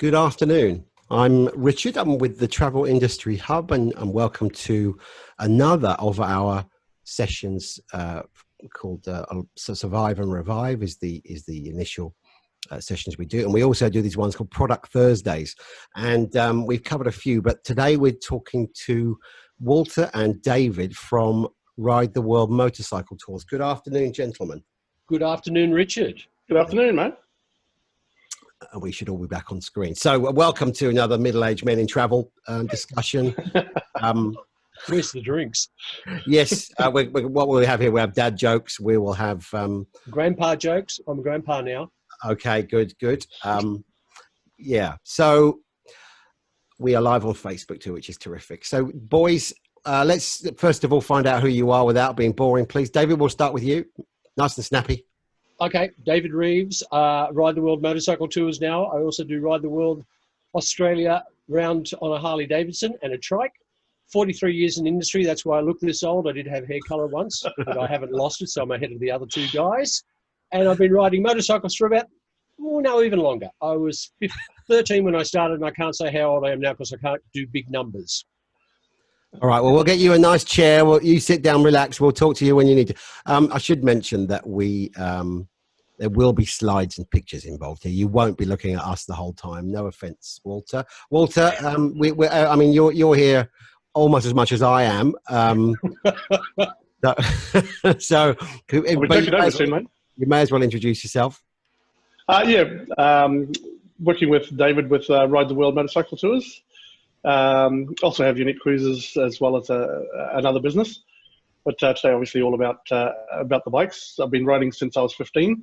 Good afternoon. I'm Richard. I'm with the Travel Industry Hub, and welcome to another of our sessions called Survive and Revive is the initial sessions we do. And we also do these ones called Product Thursdays. And we've covered a few, but today we're talking to Walter and David from Ride the World Motorcycle Tours. Good afternoon, gentlemen. Good afternoon, Richard. Good afternoon, mate. And we should all be back on screen. So welcome to another middle-aged men in travel discussion. Where's the drinks? Yes, what we have here, we have dad jokes. We will have grandpa jokes. I'm a grandpa now. Okay, good. Yeah, so we are live on Facebook too, which is terrific. So boys, let's first of all find out who you are without being boring, please. David, we'll start with you. Nice and snappy. Okay, David Reeves, Ride the World Motorcycle Tours now. I also do Ride the World Australia round on a Harley Davidson and a trike. 43 years in the industry, that's why I look this old. I did have hair colour once, but I haven't lost it, so I'm ahead of the other two guys. And I've been riding motorcycles for about, even longer. I was 13 when I started, and I can't say how old I am now because I can't do big numbers. All right, well, we'll get you a nice chair. You sit down, relax. We'll talk to you when you need to. I should mention that there will be slides and pictures involved here. You won't be looking at us the whole time. No offense, Walter. Walter, I mean, you're here almost as much as I am. So you may as well introduce yourself. Working with David with Ride the World Motorcycle Tours. Also have Unique Cruises as well as another business. But today, obviously, all about the bikes. I've been riding since I was 15.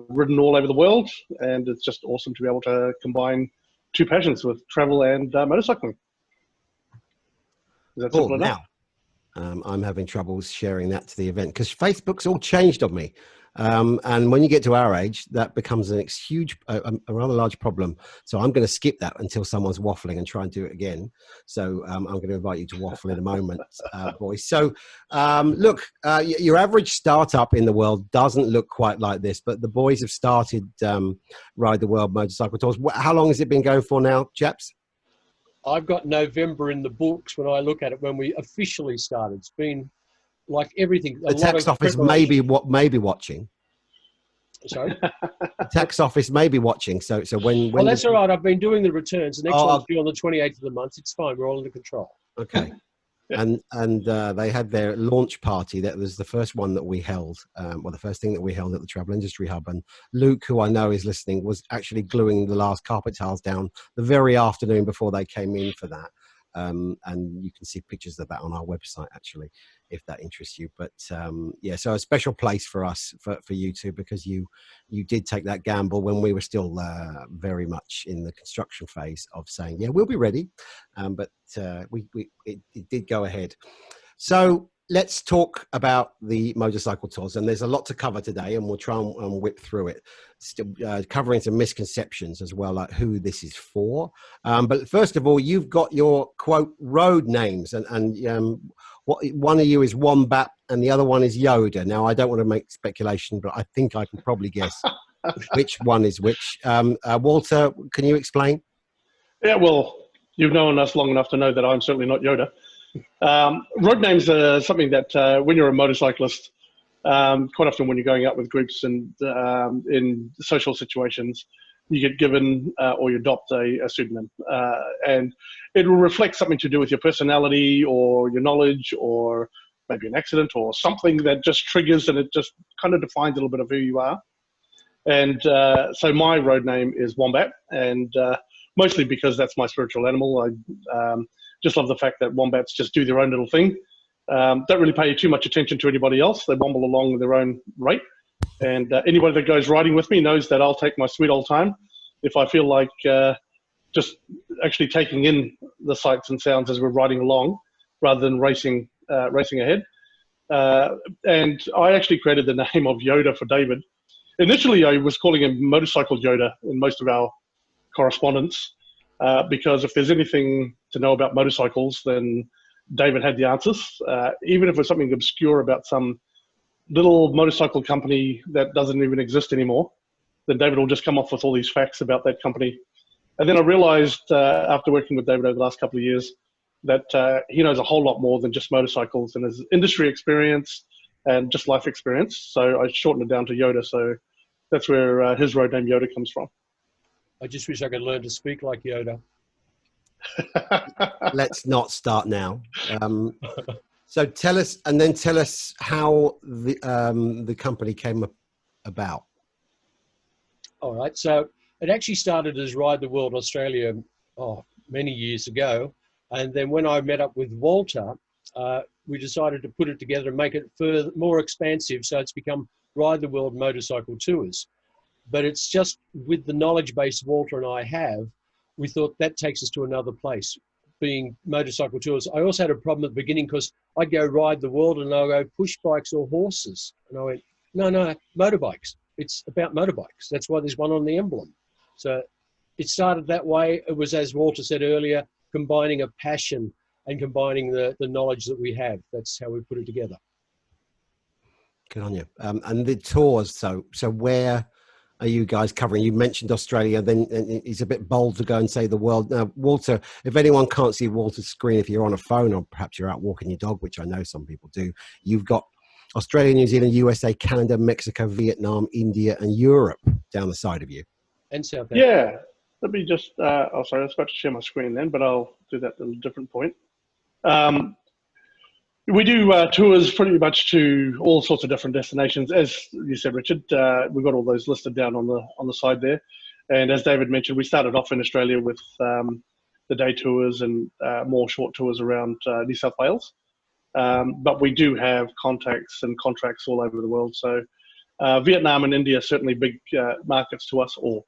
Ridden all over the world, and it's just awesome to be able to combine two passions with travel and motorcycling. Is that simple enough? Now, I'm having trouble sharing that to the event because Facebook's all changed on me. And when you get to our age, that becomes a rather large problem. So I'm going to skip that until someone's waffling and try and do it again. So I'm going to invite you to waffle in a moment, boys. So look, your average startup in the world doesn't look quite like this, but the boys have started Ride the World Motorcycle Tours. How long has it been going for now, chaps? I've got November in the books when I look at it when we officially started. It's been like everything. The tax office may be watching. Sorry? The tax office may be watching. So when well, that's all right. I've been doing the returns. The next one's due on the 28th of the month. It's fine. We're all under control. Okay. And they had their launch party. That was the first one that we held. The first thing that we held at the Travel Industry Hub. And Luke, who I know is listening, was actually gluing the last carpet tiles down the very afternoon before they came in for that. And you can see pictures of that on our website, actually, if that interests you. But so a special place for us, for you two, because you did take that gamble when we were still very much in the construction phase of saying, yeah, we'll be ready. But it did go ahead. So let's talk about the motorcycle tours. And there's a lot to cover today, and we'll try and whip through it. Still covering some misconceptions as well, like who this is for. But first of all, you've got your, quote, road names. And one of you is Wombat and the other one is Yoda. Now, I don't want to make speculation, but I think I can probably guess which one is which. Walter, can you explain? Yeah, well, you've known us long enough to know that I'm certainly not Yoda. Road names are something that when you're a motorcyclist, quite often when you're going out with groups and in social situations, you get given or you adopt a pseudonym. And it will reflect something to do with your personality or your knowledge or maybe an accident or something that just triggers and it just kind of defines a little bit of who you are. And so my road name is Wombat, and mostly because that's my spiritual animal. I just love the fact that wombats just do their own little thing. Don't really pay too much attention to anybody else. They womble along at their own rate. And anybody that goes riding with me knows that I'll take my sweet old time if I feel like just actually taking in the sights and sounds as we're riding along rather than racing ahead. And I actually created the name of Yoda for David. Initially, I was calling him Motorcycle Yoda in most of our correspondence because if there's anything to know about motorcycles, then David had the answers. Even if it was something obscure about some little motorcycle company that doesn't even exist anymore, then David will just come up with all these facts about that company. And then I realized after working with David over the last couple of years that he knows a whole lot more than just motorcycles and his industry experience and just life experience. So I shortened it down to Yoda. So that's where his road name Yoda comes from. I just wish I could learn to speak like Yoda. Let's not start now. So tell us how the company came about. All right. So it actually started as Ride the World Australia many years ago. And then when I met up with Walter, we decided to put it together and make it further, more expansive. So it's become Ride the World Motorcycle Tours. But it's just with the knowledge base Walter and I have, we thought that takes us to another place, being motorcycle tours. I also had a problem at the beginning because I'd go ride the world and I'll go push bikes or horses. And I went, no, motorbikes. It's about motorbikes. That's why there's one on the emblem. So it started that way. It was, as Walter said earlier, combining a passion and combining the knowledge that we have. That's how we put it together. Good on you. And the tours, so where are you guys covering? You mentioned Australia, then it's a bit bold to go and say the world. Now, Walter, if anyone can't see Walter's screen, if you're on a phone or perhaps you're out walking your dog, which I know some people do, you've got Australia, New Zealand, USA, Canada, Mexico, Vietnam, India, and Europe down the side of you. And South Africa. Yeah. Let me just, sorry, I was about to share my screen then, but I'll do that at a different point. We do tours pretty much to all sorts of different destinations. As you said, Richard, we've got all those listed down on the side there. And as David mentioned, we started off in Australia with the day tours and more short tours around New South Wales. But we do have contacts and contracts all over the world. So Vietnam and India are certainly big markets to us, or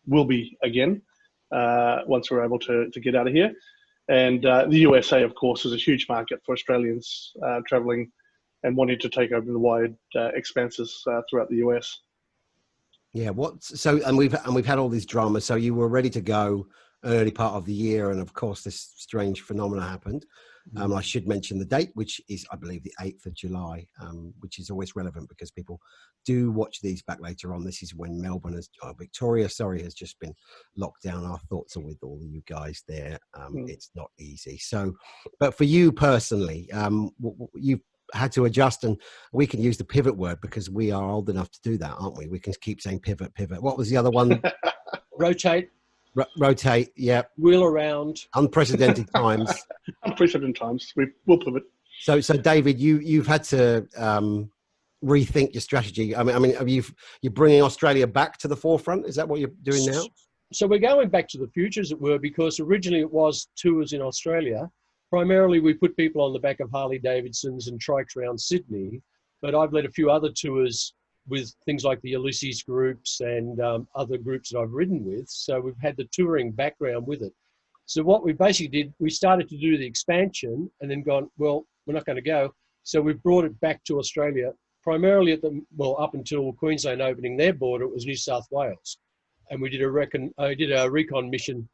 will be again once we're able to get out of here. And the USA, of course, is a huge market for Australians traveling and wanting to take over the wide expanses throughout the US. Yeah. And we've had all these dramas. So you were ready to go early part of the year, and of course this strange phenomena happened. I should mention the date, which is, I believe, the 8th of July, which is always relevant because people do watch these back later on. This is when Melbourne Victoria, has just been locked down. Our thoughts are with all of you guys there. It's not easy. So, but for you personally, you've had to adjust, and we can use the pivot word because we are old enough to do that, aren't we? We can keep saying pivot. What was the other one? Rotate. Rotate, yeah. Wheel around. Unprecedented times. Unprecedented times. We'll pivot. So David, you've had to rethink your strategy. I mean, you're bringing Australia back to the forefront. Is that what you're doing now? So we're going back to the future, as it were, because originally it was tours in Australia. Primarily, we put people on the back of Harley Davidsons and trikes around Sydney. But I've led a few other tours with things like the Ulysses groups and other groups that I've ridden with. So we've had the touring background with it. So what we basically did, we started to do the expansion and then gone, well, we're not going to go. So we brought it back to Australia, primarily up until Queensland opening their border, it was New South Wales. And we did a recon mission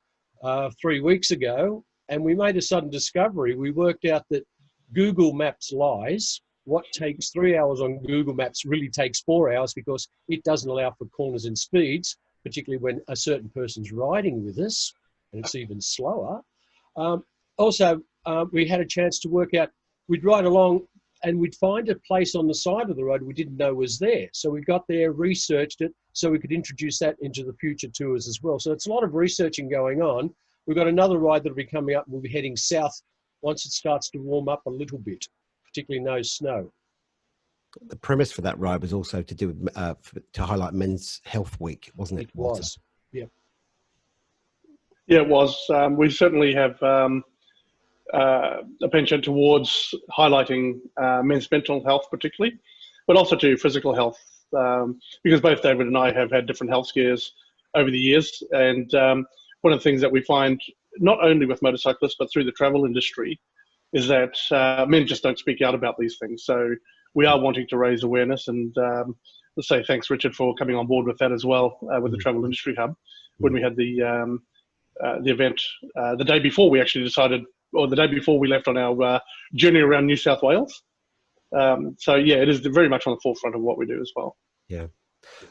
3 weeks ago, and we made a sudden discovery. We worked out that Google Maps lies. What takes 3 hours on Google Maps really takes 4 hours because it doesn't allow for corners and speeds, particularly when a certain person's riding with us, and it's even slower. We had a chance to work out, we'd ride along and we'd find a place on the side of the road we didn't know was there. So we got there, researched it, so we could introduce that into the future tours as well. So it's a lot of researching going on. We've got another ride that'll be coming up, and we'll be heading south once it starts to warm up a little bit, particularly no snow. The premise for that ride was also to do with, to highlight Men's Health Week, wasn't it? It was, yeah. Yeah, it was. We certainly have a penchant towards highlighting men's mental health particularly, but also to physical health, because both David and I have had different health scares over the years. And one of the things that we find, not only with motorcyclists, but through the travel industry, is that men just don't speak out about these things. So we are wanting to raise awareness, and let's say thanks, Richard, for coming on board with that as well, with the Travel Industry Hub, when we had the event the day before we actually decided, or the day before we left on our journey around New South Wales. So yeah, it is very much on the forefront of what we do as well. Yeah.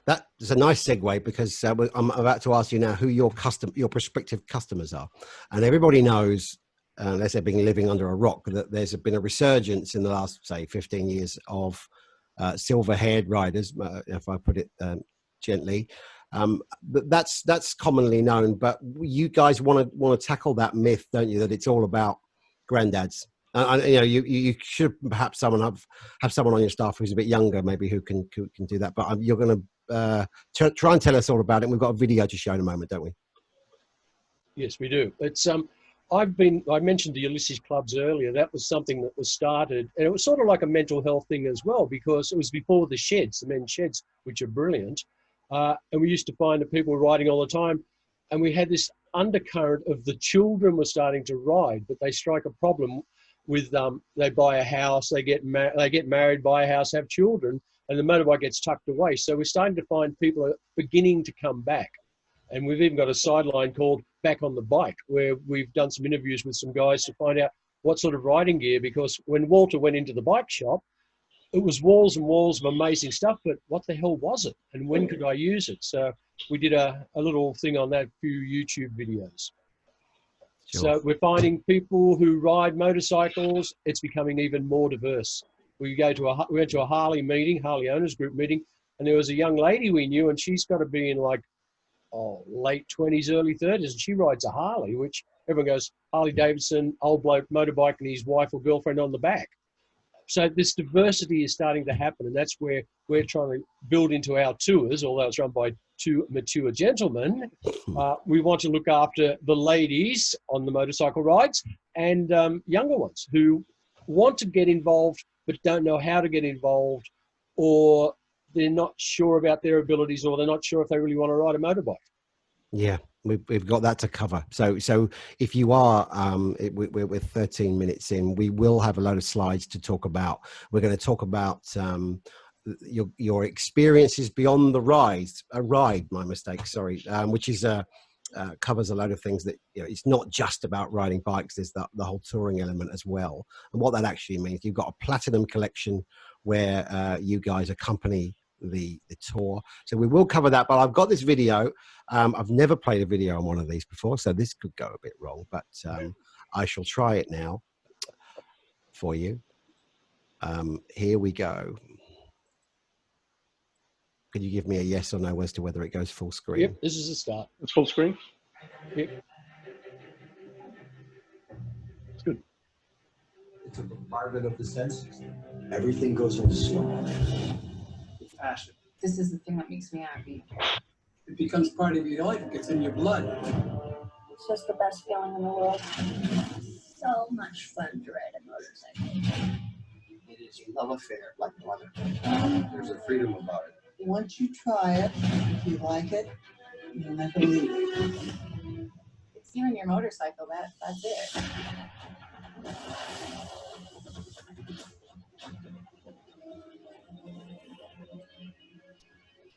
That's a nice segue, because I'm about to ask you now who your prospective customers are, and everybody knows, unless they've been living under a rock, that there's been a resurgence in the last, say, 15 years of silver-haired riders, if I put it gently. But that's commonly known. But you guys want to tackle that myth, don't you? That it's all about granddads. You know, you should perhaps have someone on your staff who's a bit younger, maybe who can do that. But you're going to try and tell us all about it. We've got a video to show in a moment, don't we? Yes, we do. It's I mentioned the Ulysses clubs earlier. That was something that was started, and it was sort of like a mental health thing as well, because it was before the sheds, the men's sheds, which are brilliant. And we used to find that people were riding all the time, and we had this undercurrent of the children were starting to ride, but they strike a problem with they buy a house, they get married, buy a house, have children, and the motorbike gets tucked away. So we're starting to find people are beginning to come back. And we've even got a sideline called Back on the Bike, where we've done some interviews with some guys to find out what sort of riding gear, because when Walter went into the bike shop, it was walls and walls of amazing stuff, but what the hell was it? And when could I use it? So we did a little thing on that, few YouTube videos. Sure. So we're finding people who ride motorcycles, it's becoming even more diverse. We went to a Harley meeting, Harley Owners Group meeting, and there was a young lady we knew, and she's got to be in like, late 20s, early 30s, and she rides a Harley, which everyone goes, Harley Davidson, old bloke, motorbike, and his wife or girlfriend on the back. So this diversity is starting to happen, and that's where we're trying to build into our tours, although it's run by two mature gentlemen. We want to look after the ladies on the motorcycle rides and younger ones who want to get involved but don't know how to get involved, or they're not sure about their abilities, or they're not sure if they really want to ride a motorbike. Yeah, we've got that to cover. So if you are, we're 13 minutes in, we will have a load of slides to talk about. We're going to talk about your experiences beyond the ride. My mistake, sorry, which is covers a load of things that, you know, it's not just about riding bikes. There's the whole touring element as well, and what that actually means. You've got a platinum collection where you guys accompany the tour, so we will cover that. But I've got this video. I've never played a video on one of these before, so this could go a bit wrong, but I shall try it now for you. Here we go. Could you give me a yes or no as to whether it goes full screen? Yep, this is a start. It's full screen. Yep. It's good. It's a bombardment of the senses. Everything goes into slow. Passion. This is the thing that makes me happy. It becomes part of your life. It gets in your blood. It's just the best feeling in the world. So much fun to ride a motorcycle. It is a love affair like no other. There's a freedom about it. Once you try it, if you like it, you'll never leave it. It's you and your motorcycle. That's it.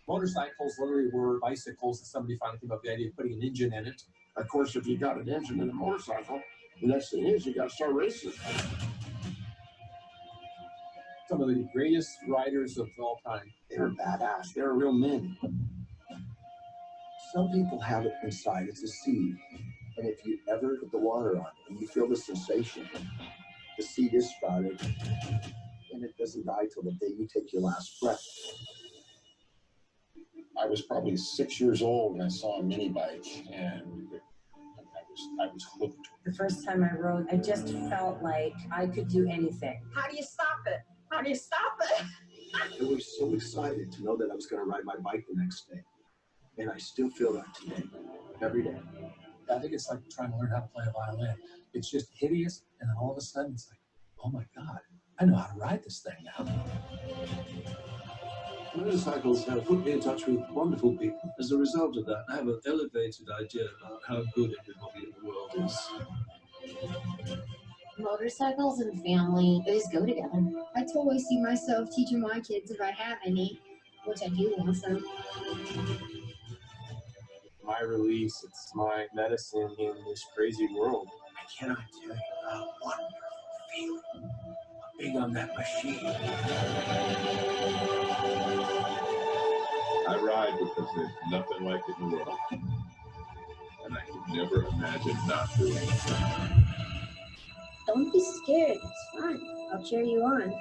Motorcycles literally were bicycles, and somebody finally came up with the idea of putting an engine in it. Of course, if you got an engine in a motorcycle, the next thing is you got to start racing. Some of the greatest riders of all time. They're badass. They're real men. Some people have it inside. It's a seed. And if you ever put the water on it and you feel the sensation, the seed is sprouted, and it doesn't die till the day you take your last breath. I was probably 6 years old and I saw a mini bike, and I was hooked. The first time I rode, I just felt like I could do anything. How do you stop it? How do you stop it? I was so excited to know that I was going to ride my bike the next day. And I still feel that today, every day. I think it's like trying to learn how to play a violin. It's just hideous, and then all of a sudden it's like, oh my God, I know how to ride this thing now. Motorcycles have put me in touch with wonderful people. As a result of that, I have an elevated idea about how good everybody in the world is. Motorcycles and family, they just go together. I totally see myself teaching my kids if I have any, which I do want some. My release, it's my medicine in this crazy world. I cannot tell you how wonderful feeling. Being on that machine. I ride because there's nothing like it in the world. And I can never imagine not doing it. Don't be scared. It's fun. I'll cheer you on.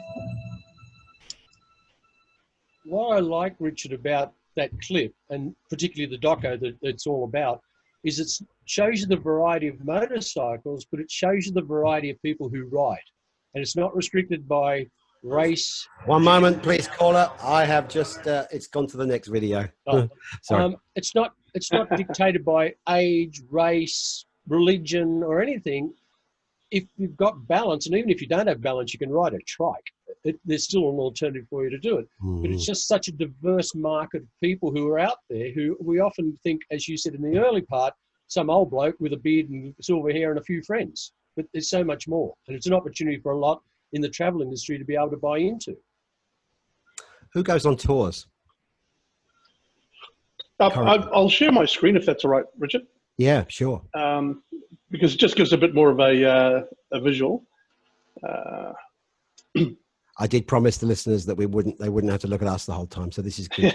What I like, Richard, about that clip, and particularly the doco that it's all about, is it shows you the variety of motorcycles, but it shows you the variety of people who ride. And it's not restricted by race. One moment, please, caller. I have just, it's gone to the next video. Oh. Sorry. It's not dictated by age, race, religion, or anything. If you've got balance, and even if you don't have balance, you can ride a trike. There's still an alternative for you to do it. But it's just such a diverse market of people who are out there who we often think, as you said in the early part, some old bloke with a beard and silver hair and a few friends. But there's so much more. And it's an opportunity for a lot in the travel industry to be able to buy into. Who goes on tours? I'll share my screen if that's all right, Richard. Yeah, sure. Because it just gives a bit more of a visual. I did promise the listeners that they wouldn't have to look at us the whole time, so this is good.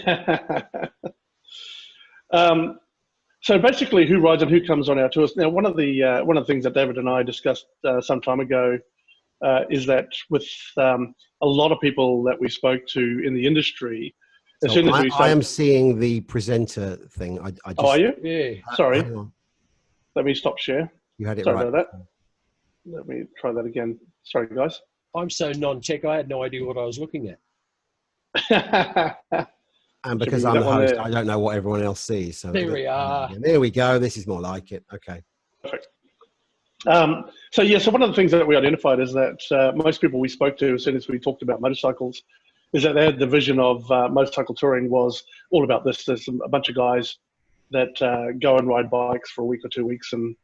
So basically, who rides and who comes on our tours? Now, one of the things that David and I discussed some time ago is that with a lot of people that we spoke to in the industry, as soon as we started, I am seeing the presenter thing. I just, oh, are you? Yeah. Sorry. Let me stop share. You had it Sorry right. about that. Let me try that again. Sorry, guys. I'm so non-tech, I had no idea what I was looking at. And because I'm the host, I don't know what everyone else sees. So there we are. There we go. This is more like it. Okay. Perfect. So one of the things that we identified is that most people we spoke to as soon as we talked about motorcycles is that they had the vision of motorcycle touring was all about this. There's a bunch of guys that go and ride bikes for a week or 2 weeks, and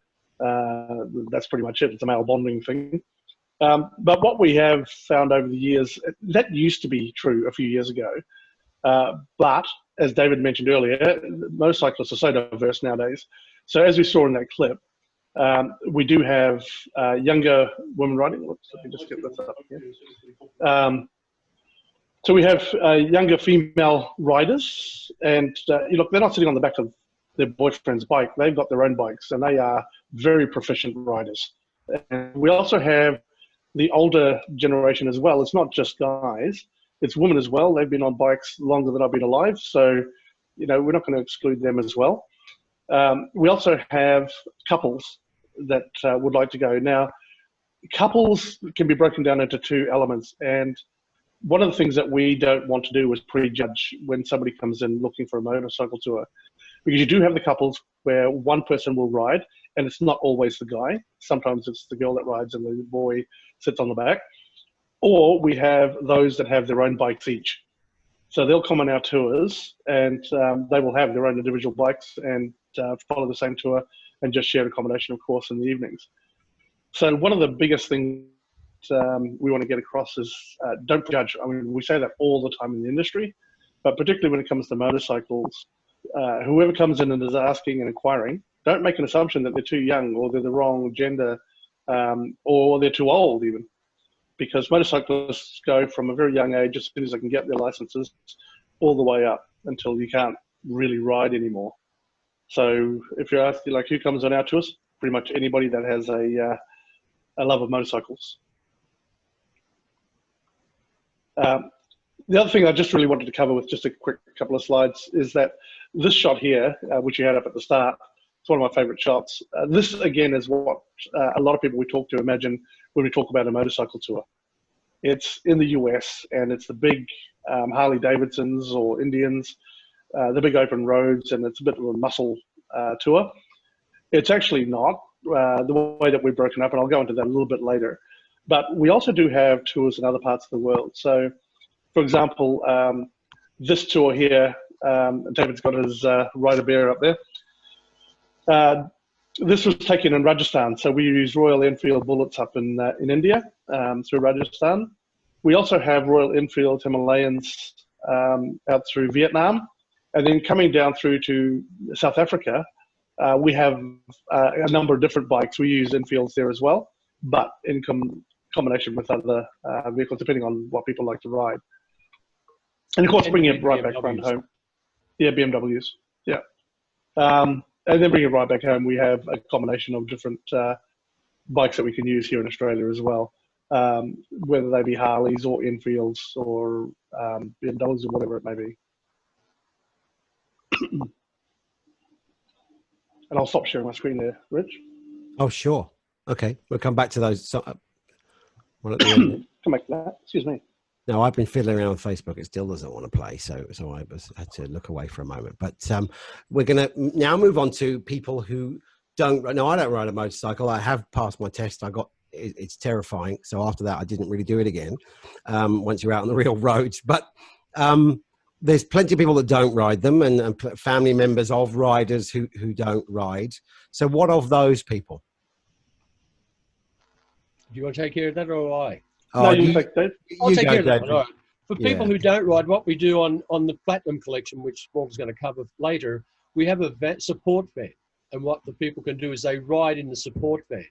that's pretty much it. It's a male bonding thing. But what we have found over the years, that used to be true a few years ago. But as David mentioned earlier, motorcyclists are so diverse nowadays. So as we saw in that clip, we do have younger women riding. Let me just get this up here. So we have younger female riders, and look, they're not sitting on the back of their boyfriend's bike. They've got their own bikes, and they are very proficient riders. And we also have the older generation as well. It's not just guys, it's women as well. They've been on bikes longer than I've been alive, so we're not going to exclude them as well. We also have couples that would like to go. Now, couples can be broken down into two elements, and one of the things that we don't want to do is prejudge when somebody comes in looking for a motorcycle tour, because you do have the couples where one person will ride, and it's not always the guy. Sometimes it's the girl that rides and the boy sits on the back. Or we have those that have their own bikes each. So they'll come on our tours, and they will have their own individual bikes and follow the same tour and just share accommodation, of course, in the evenings. So one of the biggest things we want to get across is don't judge. I mean, we say that all the time in the industry, but particularly when it comes to motorcycles, whoever comes in and is asking and inquiring, don't make an assumption that they're too young or they're the wrong gender or they're too old even. Because motorcyclists go from a very young age, as soon as they can get their licenses, all the way up until you can't really ride anymore. So if you're asking like who comes on our tours, pretty much anybody that has a love of motorcycles. The other thing I just really wanted to cover with just a quick couple of slides is that this shot here, which you had up at the start, it's one of my favorite shots. This, again, is what a lot of people we talk to imagine when we talk about a motorcycle tour. It's in the US, and it's the big Harley Davidsons or Indians, the big open roads, and it's a bit of a muscle tour. It's actually not the way that we've broken up, and I'll go into that a little bit later. But we also do have tours in other parts of the world. So, for example, this tour here, David's got his Rider Bear up there. This was taken in Rajasthan, so we use Royal Enfield bullets up in India through Rajasthan. We also have Royal Enfield Himalayans out through Vietnam, and then coming down through to South Africa, we have a number of different bikes. We use Enfields there as well, but in combination with other vehicles, depending on what people like to ride. And of course, bringing it right back around home. Yeah, BMWs. Yeah. And then bring it right back home. We have a combination of different bikes that we can use here in Australia as well, whether they be Harleys or Enfields or BMWs or whatever it may be. And I'll stop sharing my screen there, Rich. Oh, sure. Okay, we'll come back to those. One at the end. Come back to that. Excuse me. No, I've been fiddling around with Facebook. It still doesn't want to play, so I had to look away for a moment. But we're going to now move on to people who don't. No, I don't ride a motorcycle. I have passed my test. It's terrifying. So after that, I didn't really do it again. Once you're out on the real roads, but there's plenty of people that don't ride them, and family members of riders who don't ride. So what of those people? Do you want to take care of that, or I? No, you take that. I'll take care of that one. All right. For people who don't ride, what we do on the Platinum Collection, which Morgan's going to cover later, we have a support van. And what the people can do is they ride in the support van.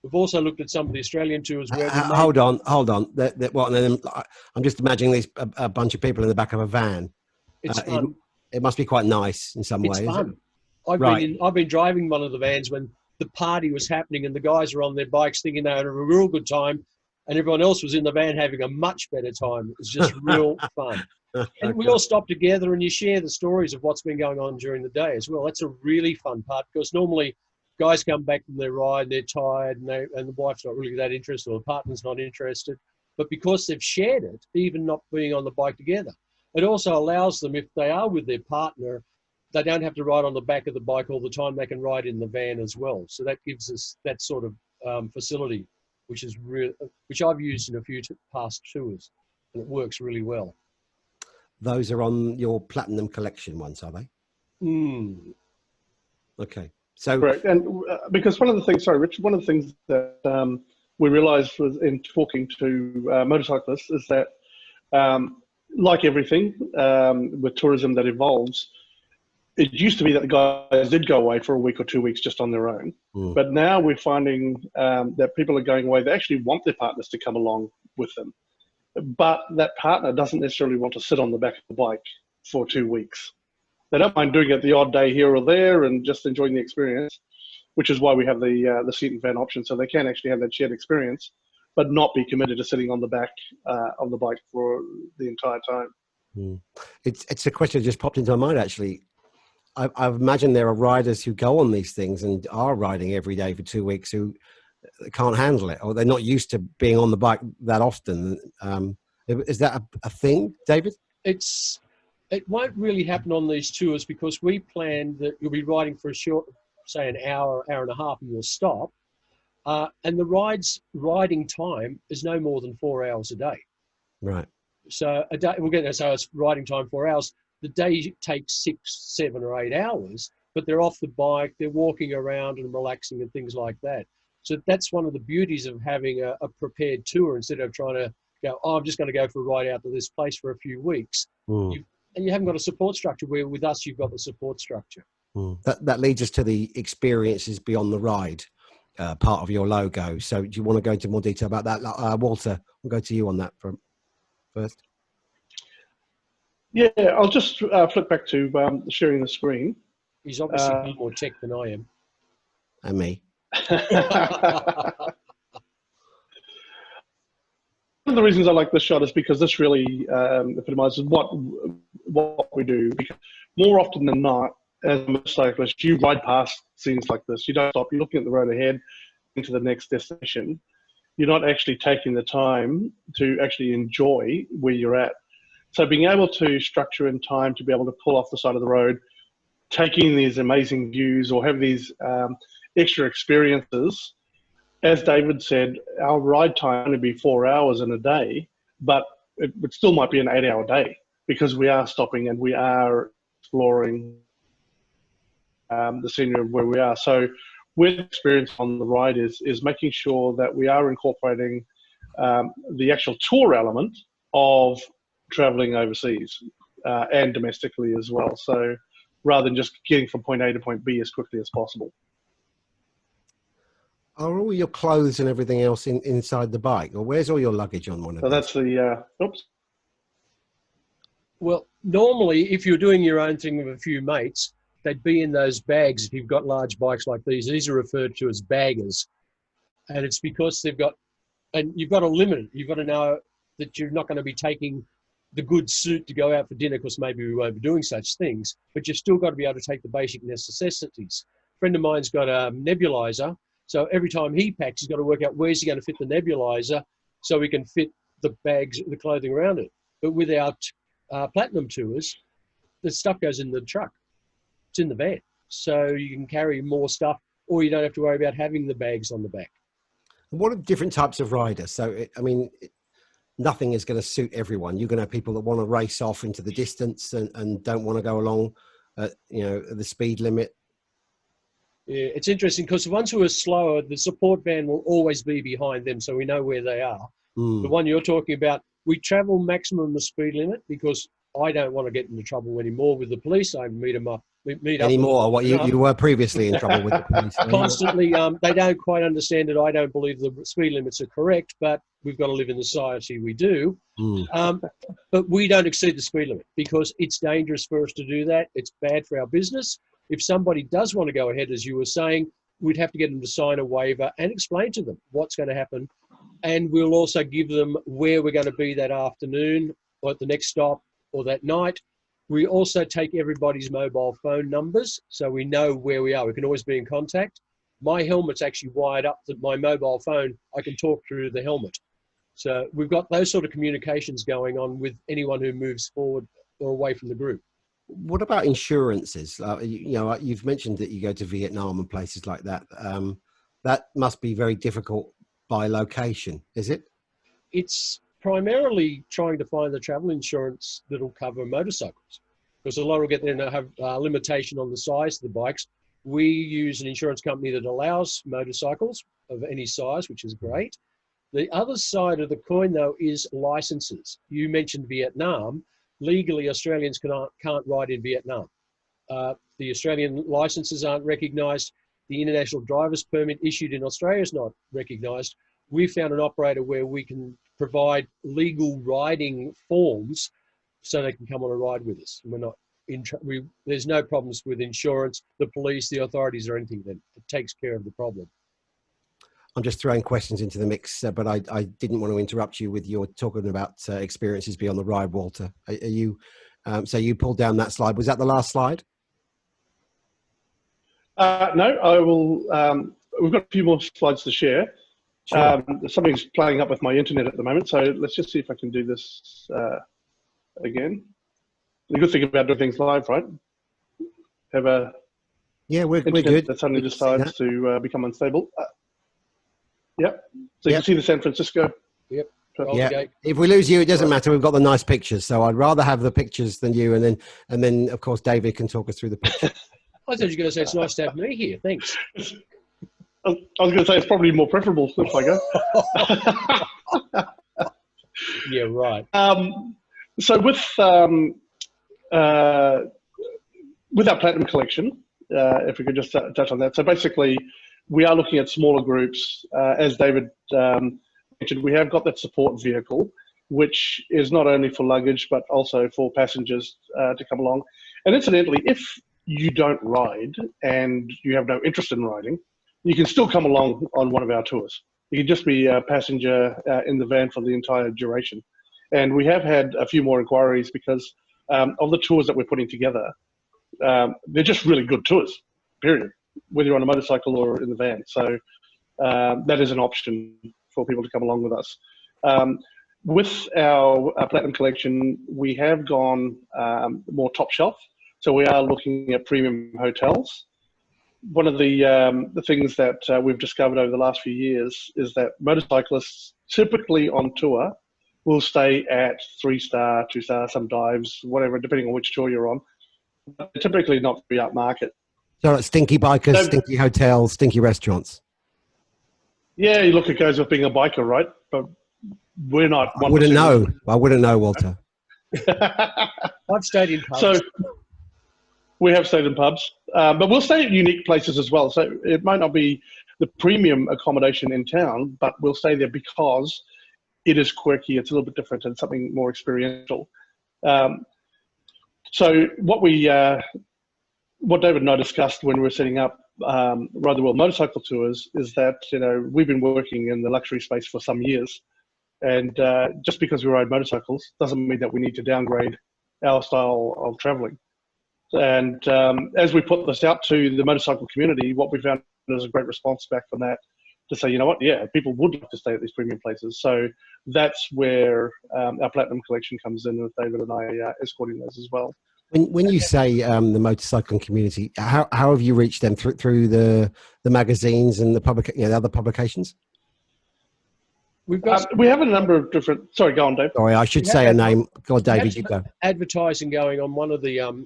We've also looked at some of the Australian tours where hold on. I'm just imagining a bunch of people in the back of a van. It's fun. It must be quite nice in some ways. It's fun. I've been driving one of the vans when the party was happening and the guys were on their bikes thinking they had a real good time, and everyone else was in the van having a much better time. It was just real fun. And we all stop together and you share the stories of what's been going on during the day as well. That's a really fun part, because normally guys come back from their ride, they're tired, and the wife's not really that interested, or the partner's not interested. But because they've shared it, even not being on the bike together, it also allows them, if they are with their partner, they don't have to ride on the back of the bike all the time. They can ride in the van as well. So that gives us that sort of facility, which I've used in a few past tours, and it works really well. Those are on your Platinum Collection ones, are they? Okay. So correct. And because one of the things, sorry, Rich, one of the things that we realised was in talking to motorcyclists is that, like everything with tourism that evolves, it used to be that the guys did go away for a week or 2 weeks just on their own. But now we're finding that people are going away. They actually want their partners to come along with them. But that partner doesn't necessarily want to sit on the back of the bike for 2 weeks. They don't mind doing it the odd day here or there and just enjoying the experience, which is why we have the seat and van option, so they can actually have that shared experience, but not be committed to sitting on the back of the bike for the entire time. It's a question that just popped into my mind, actually. I imagine there are riders who go on these things and are riding every day for 2 weeks who can't handle it, or they're not used to being on the bike that often. Is that a thing, David? It won't really happen on these tours, because we plan that you'll be riding for a short, say an hour and a half, and you'll stop. And the riding time is no more than 4 hours a day. Right. So a day, so it's riding time 4 hours. The day takes 6, 7 or 8 hours, but they're off the bike, they're walking around and relaxing and things like that. So that's one of the beauties of having a prepared tour, instead of trying to go, I'm just going to go for a ride out to this place for a few weeks. And you haven't got a support structure, where with us, you've got the support structure. That leads us to the experiences beyond the ride part of your logo. So do you want to go into more detail about that? Walter, we'll go to you on that first. Yeah, I'll just flip back to sharing the screen. He's obviously got more tech than I am. And me. One of the reasons I like this shot is because this really epitomizes what we do. Because more often than not, as a motorcyclist, you ride past scenes like this. You don't stop. You're looking at the road ahead into the next destination. You're not actually taking the time to actually enjoy where you're at. So being able to structure in time to be able to pull off the side of the road, taking these amazing views, or have these extra experiences. As David said, our ride time would be 4 hours in a day, but it still might be an 8-hour day, because we are stopping and we are exploring the scenery of where we are. So with experience on the ride is making sure that we are incorporating the actual tour element of traveling overseas and domestically as well. So rather than just getting from point A to point B as quickly as possible. Are all your clothes and everything else inside the bike, or where's all your luggage on one of So these? that's the, oops. Well, normally, if you're doing your own thing with a few mates, they'd be in those bags. If you've got large bikes like these are referred to as baggers. And it's because they've got, and you've got to limit it. You've got to know that you're not going to be taking the good suit to go out for dinner, because maybe we won't be doing such things, but you've still got to be able to take the basic necessities. A friend of mine's got a nebulizer, so every time he packs, he's got to work out where's he going to fit the nebulizer so he can fit the bags, the clothing around it. But with our platinum tours, the stuff goes in the truck. It's in the van. So you can carry more stuff, or you don't have to worry about having the bags on the back. What are different types of riders? So, nothing is going to suit everyone. You're going to have people that want to race off into the distance and don't want to go along, the speed limit. Yeah, it's interesting because the ones who are slower, the support van will always be behind them, so we know where they are. The one you're talking about, we travel maximum the speed limit because I don't want to get into trouble anymore with the police. I meet them up. Anymore? What you were previously in trouble with the police. Constantly, they don't quite understand it. I don't believe the speed limits are correct, but we've got to live in the society we do. But we don't exceed the speed limit because it's dangerous for us to do that. It's bad for our business. If somebody does want to go ahead, as you were saying, we'd have to get them to sign a waiver and explain to them what's going to happen. And we'll also give them where we're going to be that afternoon or at the next stop or that night. We also take everybody's mobile phone numbers so we know where we are. We can always be in contact. My helmet's actually wired up to my mobile phone. I can talk through the helmet. So we've got those sort of communications going on with anyone who moves forward or away from the group. What about insurances? You've mentioned that you go to Vietnam and places like that. That must be very difficult by location, is it? It's primarily trying to find the travel insurance that'll cover motorcycles, because a lot will get there and have a limitation on the size of the bikes. We use an insurance company that allows motorcycles of any size, which is great. The other side of the coin, though, is licenses. You mentioned Vietnam. Legally, Australians can't ride in Vietnam. The Australian licenses aren't recognised. The international driver's permit issued in Australia is not recognised. We found an operator where we can provide legal riding forms so they can come on a ride with us. We're not there's no problems with insurance, the police, the authorities, or anything. That it takes care of the problem. I'm just throwing questions into the mix, but I didn't want to interrupt you with your talking about experiences beyond the ride, Walter. Are you? So you pulled down that slide. Was that the last slide? No, I will. We've got a few more slides to share. Sure. Something's playing up with my internet at the moment, so let's just see if I can do this again. The good thing about doing things live, right? Have a we're good. That suddenly decides to become unstable. Yep. So you can see the San Francisco. Yep. Yeah. If we lose you, it doesn't matter. We've got the nice pictures, so I'd rather have the pictures than you. And then of course David can talk us through the pictures. I thought you were going to say it's nice to have me here. Thanks. I was going to say it's probably more preferable if I go. Yeah, right. So with our platinum collection, if we could just touch on that. So basically, we are looking at smaller groups. As David mentioned, we have got that support vehicle, which is not only for luggage, but also for passengers to come along. And incidentally, if you don't ride and you have no interest in riding, you can still come along on one of our tours. You can just be a passenger in the van for the entire duration. And we have had a few more inquiries because of the tours that we're putting together. They're just really good tours, period, whether you're on a motorcycle or in the van. So that is an option for people to come along with us. With our Platinum Collection, we have gone more top shelf. So we are looking at premium hotels. One of the things that we've discovered over the last few years is that motorcyclists typically on tour will stay at 3-star, 2-star, some dives, whatever, depending on which tour you're on. But typically not very upmarket. So stinky bikers, stinky hotels, stinky restaurants. Yeah, you look, it goes with being a biker, right? But we're not. I wouldn't know. I wouldn't know, Walter. I've stayed in pubs. So we have stayed in pubs, but we'll stay at unique places as well. So it might not be the premium accommodation in town, but we'll stay there because it is quirky. It's a little bit different and something more experiential. So what David and I discussed when we were setting up Ride the World motorcycle tours is that, you know, we've been working in the luxury space for some years, and just because we ride motorcycles doesn't mean that we need to downgrade our style of traveling. And as we put this out to the motorcycle community, what we found is a great response back from that to say, you know what, yeah, people would like to stay at these premium places. So that's where our Platinum collection comes in, with David and I escorting those as well. When you say the motorcycling community, how have you reached them through the magazines and the other publications? We've got we have a number of different. Sorry, go on, Dave. Sorry, I should say a name. God, David, you go. Advertising going on one of the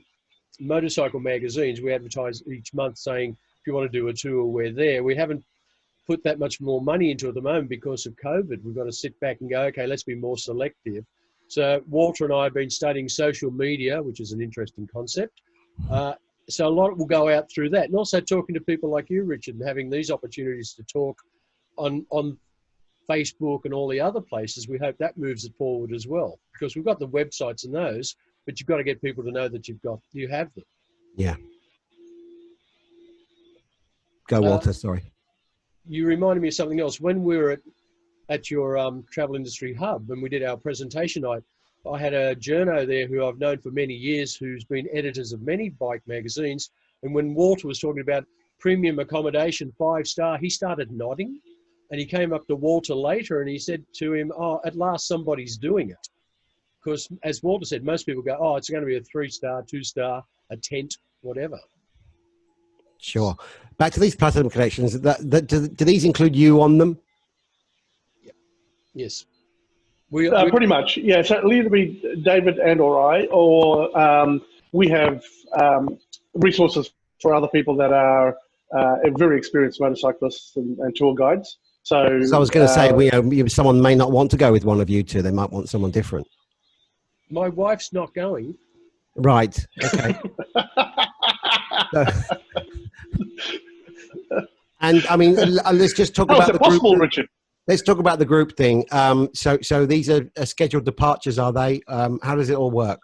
motorcycle magazines. We advertise each month saying, if you want to do a tour, we're there. We haven't put that much more money into it at the moment because of COVID. We've got to sit back and go, okay, let's be more selective. So Walter and I have been studying social media, which is an interesting concept. So a lot will go out through that, and also talking to people like you, Richard, and having these opportunities to talk on Facebook and all the other places. We hope that moves it forward as well, because we've got the websites and those, but you've got to get people to know that you have them. Yeah. Go, Walter. Sorry. You reminded me of something else. When we were at your travel industry hub, and we did our presentation night, I had a journo there who I've known for many years, who's been editors of many bike magazines. And when Walter was talking about premium accommodation, 5-star, he started nodding. And he came up to Walter later and he said to him, oh, at last somebody's doing it. Because as Walter said, most people go, oh, it's going to be a 3-star, 2-star, a tent, whatever. Sure. Back to these Platinum collections. Do these include you on them? Yes. Pretty much, yeah. So it'll either be David and or I, or we have resources for other people that are very experienced motorcyclists and tour guides. So I was going to say, someone may not want to go with one of you two. They might want someone different. My wife's not going. Right. Okay. And I mean, let's just talk about the group. Richard? Let's talk about the group thing. So these are scheduled departures, are they? How does it all work?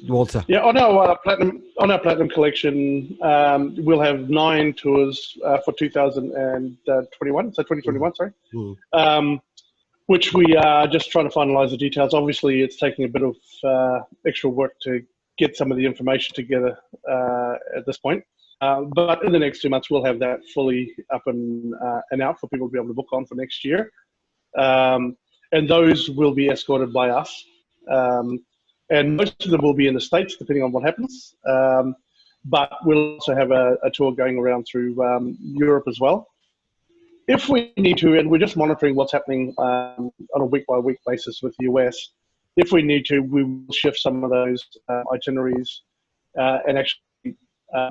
Walter. Yeah, on our platinum collection, we'll have 9 tours for 2021. So 2021, sorry. Which we are just trying to finalise the details. Obviously, it's taking a bit of extra work to get some of the information together at this point. But in the next 2 months, we'll have that fully up and out for people to be able to book on for next year. And those will be escorted by us. And most of them will be in the States, depending on what happens. But we'll also have a tour going around through Europe as well. If we need to, and we're just monitoring what's happening on a week-by-week basis with the US, if we need to, we will shift some of those itineraries and actually, I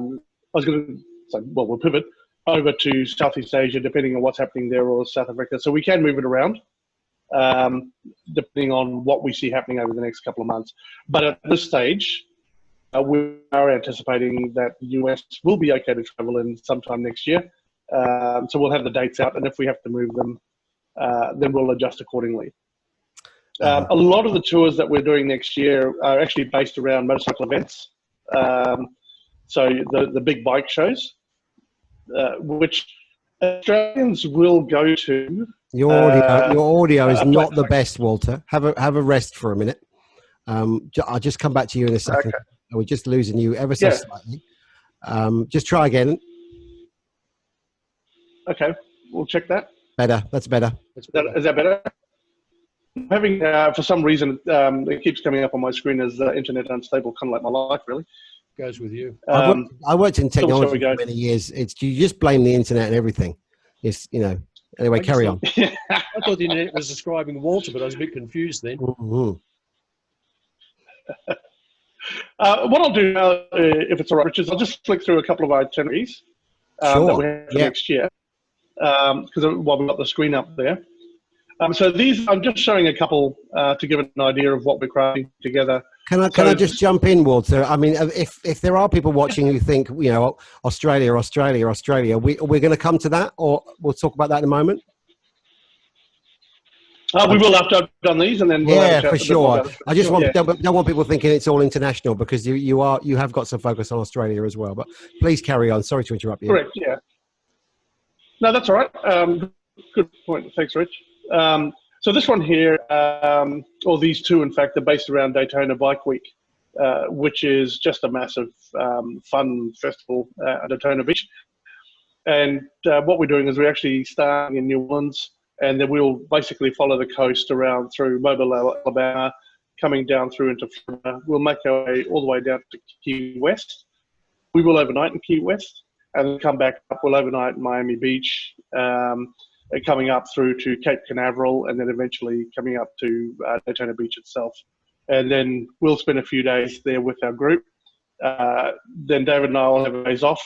was going to say, well, we'll pivot over to Southeast Asia, depending on what's happening there, or South Africa. So we can move it around, depending on what we see happening over the next couple of months. But at this stage, we are anticipating that the US will be okay to travel in sometime next year. So we'll have the dates out, and if we have to move them, then we'll adjust accordingly. A lot of the tours that we're doing next year are actually based around motorcycle events. So the big bike shows, which Australians will go to. Your audio is not the best, Walter. Have a rest for a minute. I'll just come back to you in a second. Okay. We're just losing you ever so slightly. Just try again. Okay, we'll check that. Better. That's better. Is that better? Having for some reason it keeps coming up on my screen as internet unstable, kind of like my life, really. Goes with you. I worked in technology for many years. You just blame the internet and everything. It's Anyway, carry on. I thought the internet was describing Walter, but I was a bit confused then. Mm-hmm. What I'll do now, if it's all right, Richard, is I'll just flick through a couple of itineraries that we have for next year, because while we've got the screen up there. So these, I'm just showing a couple to give an idea of what we're crafting together. Can I just jump in, Walter? I mean, if there are people watching who think, Australia, we're going to come to that, or we'll talk about that in a moment. We will after I've done these, and then we'll have a Yeah, chat for a bit more sure. about it. I just Yeah. don't want people thinking it's all international, because you have got some focus on Australia as well. But please carry on. Sorry to interrupt you. Correct, yeah. No, that's all right. Good point. Thanks, Rich. So this one here, or these two, in fact, are based around Daytona Bike Week, which is just a massive fun festival at Daytona Beach. And what we're doing is we're actually starting in New Orleans, and then we'll basically follow the coast around through Mobile, Alabama, coming down through into Florida. We'll make our way all the way down to Key West. We will overnight in Key West, and then come back up. We'll overnight in Miami Beach, and coming up through to Cape Canaveral, and then eventually coming up to Daytona Beach itself. And then we'll spend a few days there with our group. Then David and I will have days off,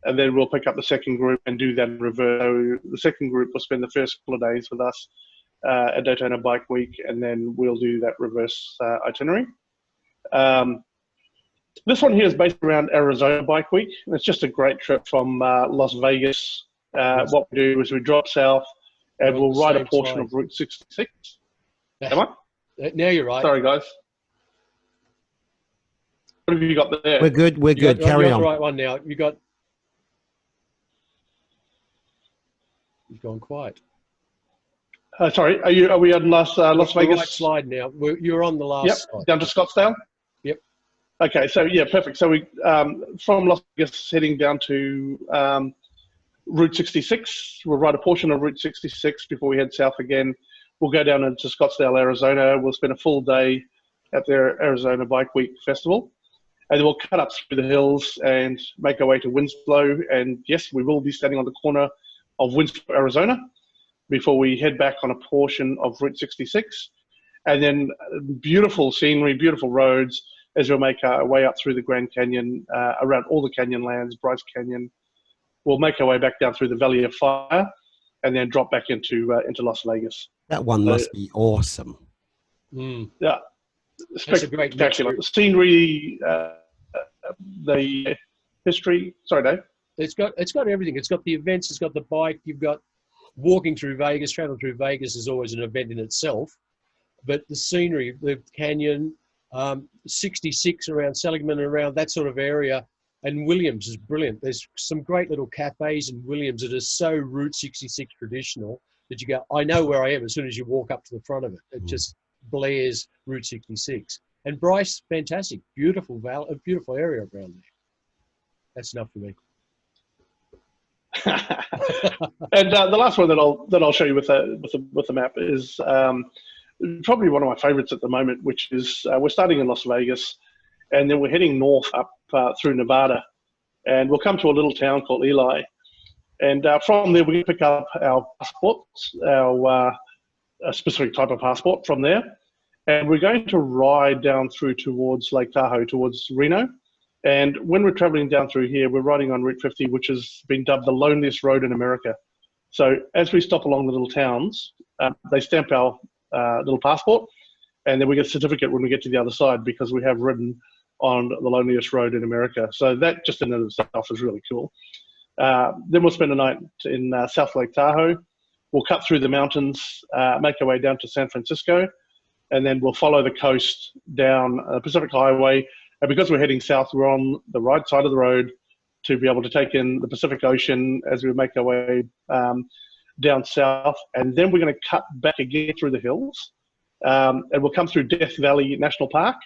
and then we'll pick up the second group and do that in reverse. So the second group will spend the first couple of days with us at Daytona Bike Week, and then we'll do that reverse itinerary. This one here is based around Arizona Bike Week. It's just a great trip from Las Vegas. What we do is we drop south, and we'll ride a portion of Route 66. Am I? Now you're right. Sorry, guys. What have you got there? We're good. We're good. Carry on. The right one now. You've gone quiet. Sorry, are we on Las Vegas? The right slide now. You're on the last slide. Down to Scottsdale? Yep. Okay, so yeah, perfect. So we from Las Vegas heading down to Route 66. We'll ride a portion of Route 66 before we head south again. We'll go down into Scottsdale, Arizona. We'll spend a full day at their Arizona Bike Week Festival. And then we'll cut up through the hills and make our way to Winslow. And yes, we will be standing on the corner of Winslow, Arizona, before we head back on a portion of Route 66. And then beautiful scenery, beautiful roads as we'll make our way up through the Grand Canyon, around all the canyon lands, Bryce Canyon. We'll make our way back down through the Valley of Fire and then drop back into Las Vegas. That one must be awesome. Yeah. Spectacular. The scenery, the history. Sorry, Dave. It's got everything. It's got the events. It's got the bike. You've got walking through Vegas. Traveling through Vegas is always an event in itself. But the scenery, the canyon, 66 around Seligman, around that sort of area, and Williams is brilliant. There's some great little cafes in Williams that are so Route 66 traditional that you go, I know where I am as soon as you walk up to the front of it. It just blares Route 66. And Bryce, fantastic, beautiful a beautiful area around there. That's enough for me. And the last one that I'll show you with the map is probably one of my favorites at the moment, which is we're starting in Las Vegas, and then we're heading north up through Nevada, and we'll come to a little town called Ely, and from there we pick up our passports, our a specific type of passport from there, and we're going to ride down through towards Lake Tahoe, towards Reno. And when we're traveling down through here, we're riding on Route 50, which has been dubbed the loneliest road in America. So as we stop along the little towns, they stamp our little passport, and then we get a certificate when we get to the other side because we have ridden on the loneliest road in America. So that just in and of itself is really cool. Then we'll spend a night in South Lake Tahoe. We'll cut through the mountains, make our way down to San Francisco, and then we'll follow the coast down Pacific Highway. And because we're heading south, we're on the right side of the road to be able to take in the Pacific Ocean as we make our way down south. And then we're going to cut back again through the hills. And we'll come through Death Valley National Park,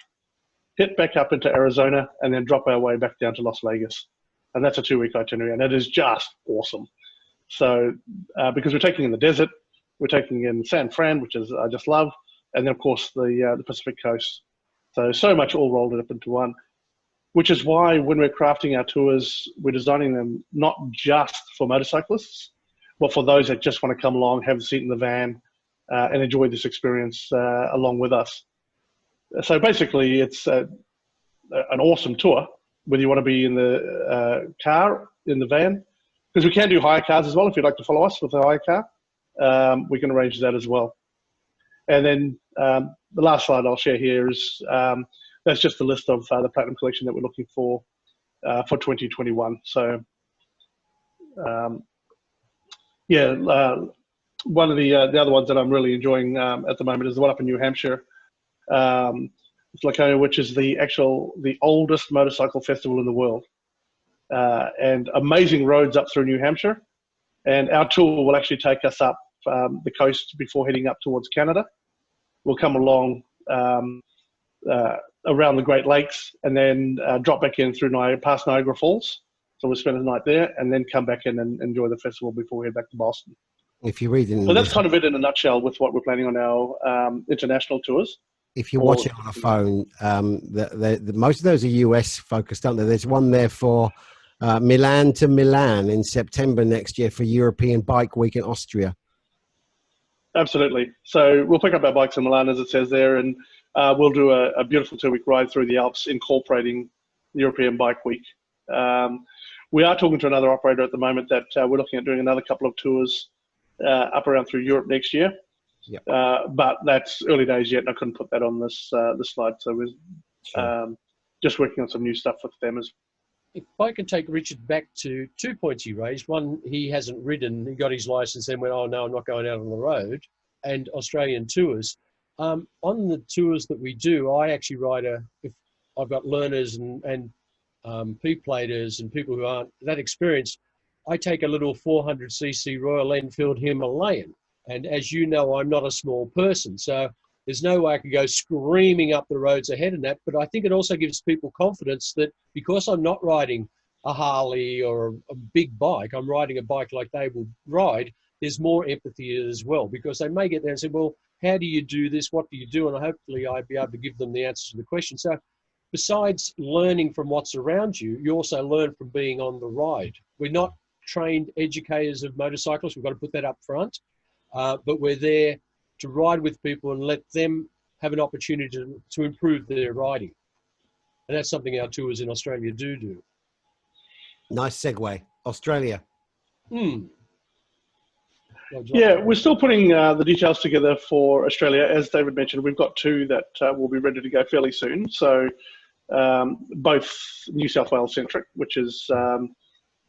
hit back up into Arizona, and then drop our way back down to Las Vegas. And that's a 2-week itinerary, and it is just awesome. So because we're taking in the desert, we're taking in San Fran, which is I just love, and then, of course, the Pacific Coast. So much all rolled up into one, which is why when we're crafting our tours, we're designing them not just for motorcyclists, but for those that just want to come along, have a seat in the van, and enjoy this experience along with us. So basically, it's an awesome tour, whether you want to be in the car, in the van, because we can do hire cars as well. If you'd like to follow us with a hire car, we can arrange that as well. And then the last slide I'll share here is that's just a list of the Platinum Collection that we're looking for 2021. So, one of the other ones that I'm really enjoying at the moment is the one up in New Hampshire. Which is the oldest motorcycle festival in the world, and amazing roads up through New Hampshire. And our tour will actually take us up the coast before heading up towards Canada. We'll come along around the Great Lakes and then drop back in through past Niagara Falls. So we'll spend the night there and then come back in and enjoy the festival before we head back to Boston. If you read in so that's kind of it in a nutshell with what we're planning on our international tours. If you're watching on a phone, most of those are US focused, aren't they? There's one there for Milan to Milan in September next year for European Bike Week in Austria. Absolutely. So we'll pick up our bikes in Milan, as it says there, and we'll do a beautiful 2-week ride through the Alps incorporating the European Bike Week. We are talking to another operator at the moment that we're looking at doing another couple of tours up around through Europe next year. Yep. But that's early days yet, and I couldn't put that on this slide. So we're just working on some new stuff with them as well. If I can take Richard back to 2 points he raised. One, he hasn't ridden. He got his license and went, oh, no, I'm not going out on the road. And Australian tours. On the tours that we do, I actually ride if I've got learners and P-platers and people who aren't that experienced, I take a little 400cc Royal Enfield Himalayan. And as you know, I'm not a small person. So there's no way I can go screaming up the roads ahead in that. But I think it also gives people confidence that because I'm not riding a Harley or a big bike, I'm riding a bike like they will ride, there's more empathy as well, because they may get there and say, well, how do you do this? What do you do? And hopefully I'd be able to give them the answers to the question. So besides learning from what's around you, you also learn from being on the ride. We're not trained educators of motorcyclists. We've got to put that up front. But we're there to ride with people and let them have an opportunity to improve their riding. And that's something our tours in Australia do. Nice segue. Australia. Yeah, we're still putting the details together for Australia. As David mentioned, we've got 2 that will be ready to go fairly soon. So both New South Wales centric, which is the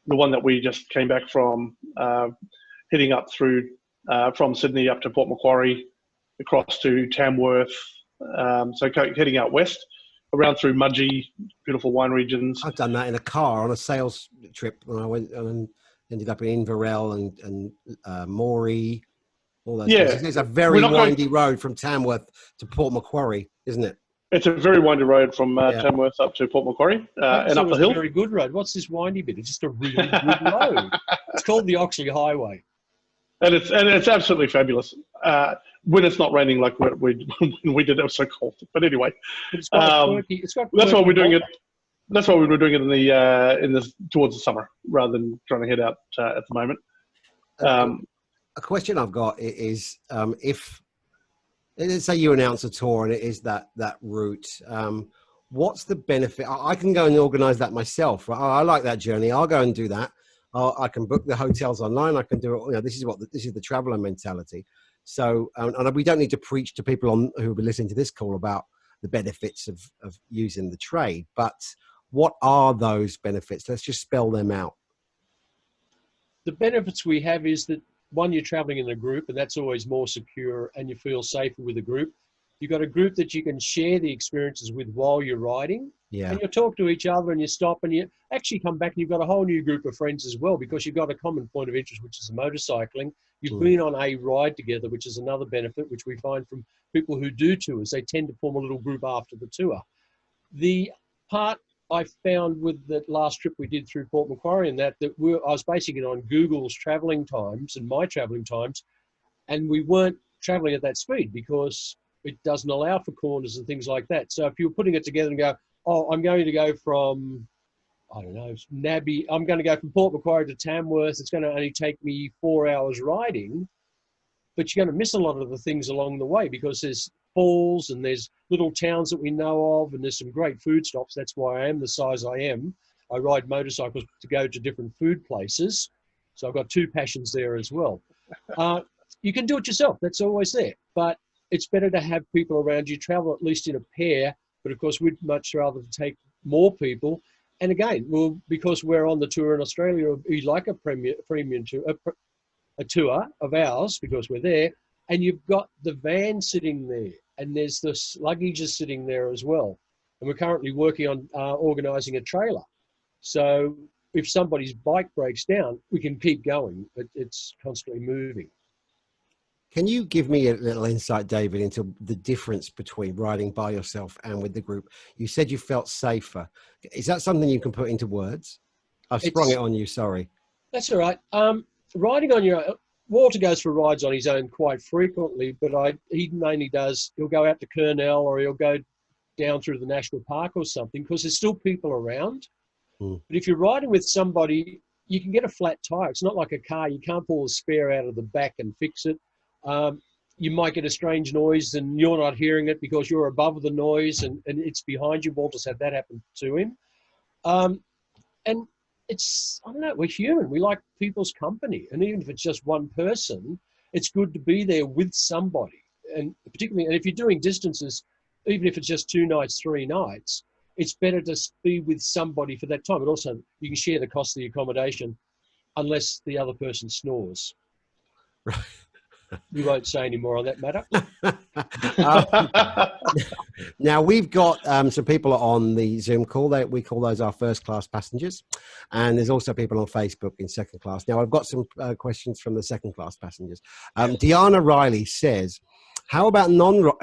one that we just came back from, heading up through from Sydney up to Port Macquarie, across to Tamworth, so heading out west, around through Mudgee, beautiful wine regions. I've done that in a car on a sales trip when I went and ended up in Inverell and Moree, all those places. It's a very windy road from Tamworth to Port Macquarie, isn't it? It's a very windy road from Tamworth up to Port Macquarie and up the hill. It's a very good road. What's this windy bit? It's just a really good road. It's called the Oxley Highway. And it's absolutely fabulous when it's not raining like we did. It was so cold. But anyway, it's got quirky, that's why we're doing it. That's why we were doing it in the towards the summer rather than trying to head out at the moment. A question I've got is if let's say you announce a tour and it is that route. What's the benefit? I can go and organise that myself. Right? I like that journey. I'll go and do that. I can book the hotels online. I can do it. You know, this is the traveller mentality. So, and we don't need to preach to people who will be listening to this call about the benefits of using the trade. But what are those benefits? Let's just spell them out. The benefits we have is that, one, you're traveling in a group, and that's always more secure, and you feel safer with a group. You've got a group that you can share the experiences with while you're riding. Yeah. And you talk to each other and you stop and you actually come back and you've got a whole new group of friends as well, because you've got a common point of interest, which is the motorcycling. You've been on a ride together, which is another benefit, which we find from people who do tours. They tend to form a little group after the tour. The part I found with the last trip we did through Port Macquarie and I was basing it on Google's traveling times and my traveling times, and we weren't traveling at that speed because it doesn't allow for corners and things like that. So if you're putting it together and go, oh, I'm going to go from, I don't know, Nabby, I'm going to go from Port Macquarie to Tamworth. It's going to only take me 4 hours riding, but you're going to miss a lot of the things along the way because there's falls and there's little towns that we know of and there's some great food stops. That's why I am the size I am. I ride motorcycles to go to different food places. So I've got 2 passions there as well. You can do it yourself. That's always there. But it's better to have people around you, travel at least in a pair. But of course, we'd much rather take more people. And again, because we're on the tour in Australia, we like a premium tour, a tour of ours because we're there, and you've got the van sitting there, and there's the luggage is sitting there as well. And we're currently working on organising a trailer. So if somebody's bike breaks down, we can keep going. It's constantly moving. Can you give me a little insight, David, into the difference between riding by yourself and with the group? You said you felt safer. Is that something you can put into words? I've sprung it on you, sorry. That's all right. Riding on your own, Walter goes for rides on his own quite frequently, but he mainly does, he'll go out to Kurnell or he'll go down through the national park or something because there's still people around. But if you're riding with somebody, you can get a flat tire. It's not like a car. You can't pull a spare out of the back and fix it. You might get a strange noise and you're not hearing it because you're above the noise and it's behind you. Walter's had that happen to him. And it's, I don't know, we're human. We like people's company. And even if it's just one person, it's good to be there with somebody. And particularly, and if you're doing distances, even if it's just 2 nights, 3 nights, it's better to be with somebody for that time. But also, you can share the cost of the accommodation unless the other person snores. Right. We won't say any more on that matter. Now, we've got some people on the Zoom call. We call those our first class passengers. And there's also people on Facebook in second class. Now, I've got some questions from the second class passengers. Deanna Riley says, how about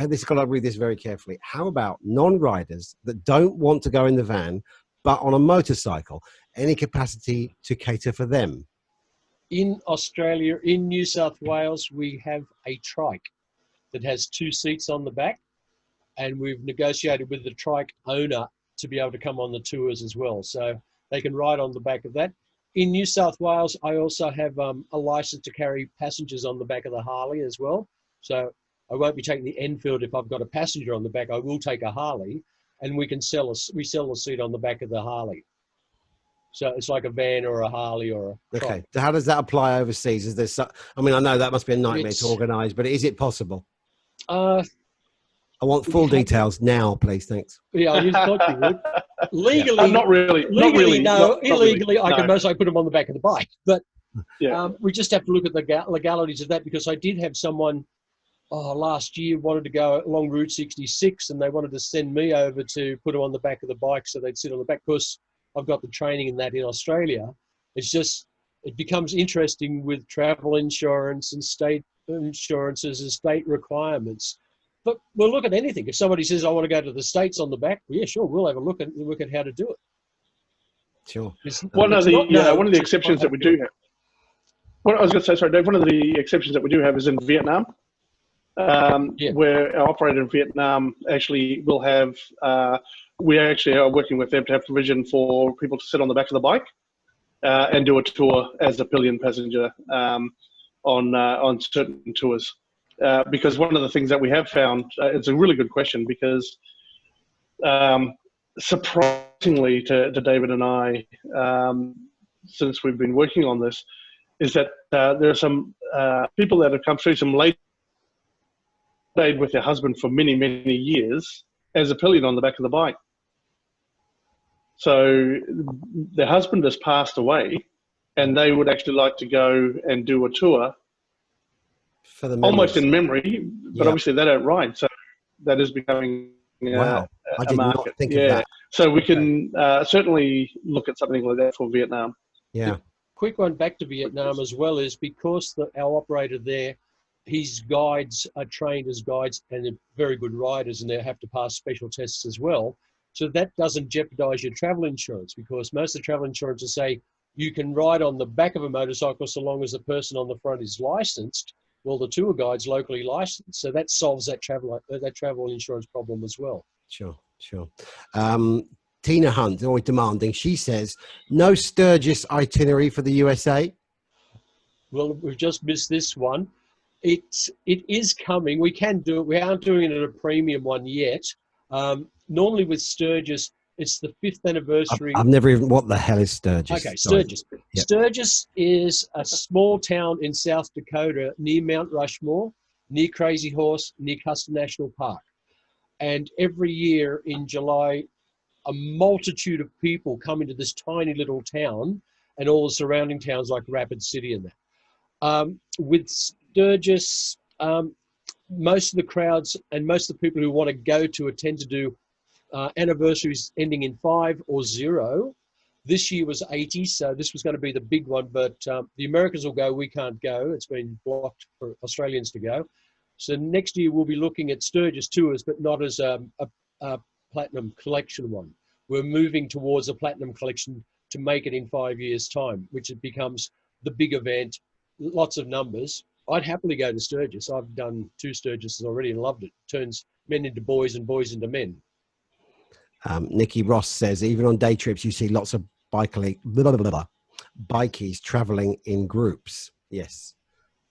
this, got to read this very carefully. How about non-riders that don't want to go in the van, but on a motorcycle? Any capacity to cater for them? In Australia, in New South Wales, we have a trike that has 2 seats on the back, and we've negotiated with the trike owner to be able to come on the tours as well. So they can ride on the back of that. In New South Wales, I also have a license to carry passengers on the back of the Harley as well. So I won't be taking the Enfield if I've got a passenger on the back. I will take a Harley, and we sell a seat on the back of the Harley. So it's like a van or a Harley or a trike. Okay. So how does that apply overseas? Is there I mean, I know that must be a nightmare to organise, but is it possible? I want full details now, please. Thanks. Yeah, you thought you would. Legally, not really. Legally, no. Not Illegally, really, I can no. most likely put them on the back of the bike. But Yeah. we just have to look at the legalities of that, because I did have someone last year wanted to go along Route 66 and they wanted to send me over to put them on the back of the bike so they'd sit on the back, because I've got the training in that in Australia. It's just, it becomes interesting with travel insurance and state insurances and state requirements. But we'll look at anything. If somebody says, I want to go to the States on the back, yeah, sure, we'll have a look at how to do it. Sure. One of the exceptions that we do have. What I was going to say, sorry, Dave, one of the exceptions that we do have is in Vietnam, where our operator in Vietnam actually will have, we actually are working with them to have provision for people to sit on the back of the bike and do a tour as a pillion passenger on certain tours. Because one of the things that we have found, it's a really good question, because surprisingly to David and I, since we've been working on this, is that there are some people that have come through, some ladies stayed with their husband for many, many years as a pillion on the back of the bike. So their husband has passed away and they would actually like to go and do a tour for the almost in memory, but obviously they don't ride. So that is becoming wow. I did not think of that. So we can certainly look at something like that for Vietnam. Yeah. Quick one back to Vietnam as well, is because our operator there, his guides are trained as guides and they're very good riders, and they have to pass special tests as well. So that doesn't jeopardize your travel insurance, because most of the travel insurances say you can ride on the back of a motorcycle so long as the person on the front is licensed. Well, the tour guide's locally licensed, so that solves that travel insurance problem as well. Sure. Tina Hunt, always demanding. She says, no Sturgis itinerary for the USA. Well, we've just missed this one. It is coming. We can do it. We aren't doing it at a premium one yet. Normally with Sturgis, it's the 5th anniversary. I've never even, what the hell is Sturgis? Okay, Sturgis. Yep. Sturgis is a small town in South Dakota near Mount Rushmore, near Crazy Horse, near Custer National Park. And every year in July, a multitude of people come into this tiny little town and all the surrounding towns like Rapid City and that. With Sturgis, most of the crowds and most of the people who want to go to it tend to do anniversaries ending in 5 or 0. This year was 80, so this was going to be the big one, but the Americans will go, we can't go. It's been blocked for Australians to go. So next year we'll be looking at Sturgis tours, but not as a Platinum Collection one. We're moving towards a Platinum Collection to make it in 5 years' time, which it becomes the big event, lots of numbers. I'd happily go to Sturgis. I've done 2 Sturgises already and loved it. Turns men into boys and boys into men. Nikki Ross says, even on day trips, you see lots of bikies traveling in groups. Yes.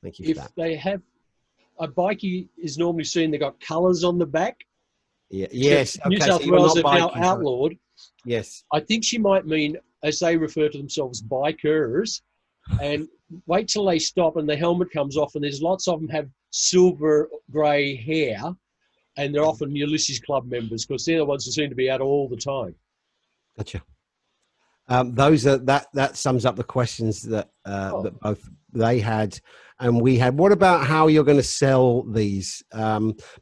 Thank you for that. If they have a bikie is normally seen, they've got colours on the back. Yeah. Yes. New Okay, South so Wales you're have not now bikies, outlawed. Yes. I think she might mean, as they refer to themselves, bikers. And wait till they stop and the helmet comes off, and there's lots of them have silver grey hair, and they're often Ulysses Club members because they're the ones who seem to be out all the time. Gotcha. That sums up the questions that that both they had and we had. What about how you're going to sell these?